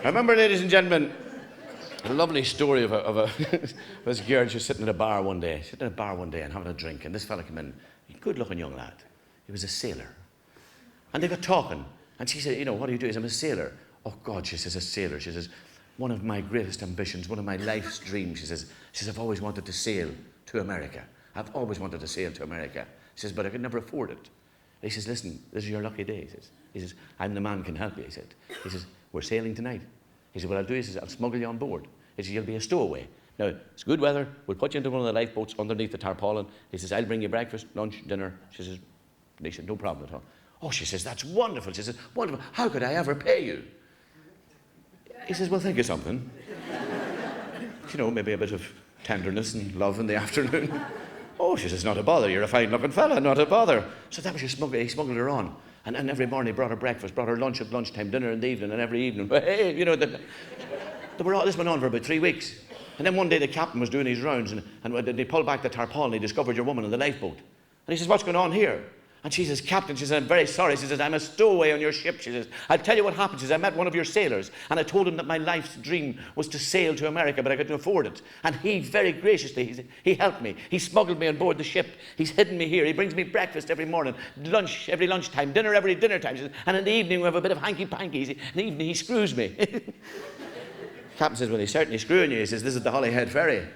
I remember, ladies and gentlemen, a lovely story of a this girl. She was sitting in a bar one day, and having a drink, and this fella came in, a good-looking young lad. He was a sailor. And they got talking, and she said, what do you do? He said, I'm a sailor. Oh, God, she says, a sailor. She says, one of my greatest ambitions, one of my life's dreams, she says, I've always wanted to sail to America. I've always wanted to sail to America. She says, but I could never afford it. He says, listen, this is your lucky day. He says, I'm the man who can help you. He says, we're sailing tonight. He said, what I'll do is I'll smuggle you on board. He says, you'll be a stowaway. Now, it's good weather. We'll put you into one of the lifeboats underneath the tarpaulin. He says, I'll bring you breakfast, lunch, dinner. She says, no problem at all. Oh, she says, that's wonderful. She says, wonderful. How could I ever pay you? He says, well, think of something. Maybe a bit of tenderness and love in the afternoon. Oh, she says, not a bother. You're a fine-looking fella, not a bother. So that was your smuggler. He smuggled her on. And every morning he brought her breakfast, brought her lunch at lunchtime, dinner in the evening, and every evening. But hey, this went on for about 3 weeks. And then one day the captain was doing his rounds, and they pulled back the tarpaulin, and he discovered your woman in the lifeboat. And he says, what's going on here? And she says, Captain, she says, I'm very sorry. She says, I'm a stowaway on your ship. She says, I'll tell you what happened. She says, I met one of your sailors, and I told him that my life's dream was to sail to America, but I couldn't afford it. And he very graciously, he helped me. He smuggled me on board the ship. He's hidden me here. He brings me breakfast every morning, lunch every lunchtime, dinner every dinner time. She says, and in the evening we have a bit of hanky-panky. In the evening he screws me. Captain says, well, he's certainly screwing you. He says, this is the Holyhead Ferry.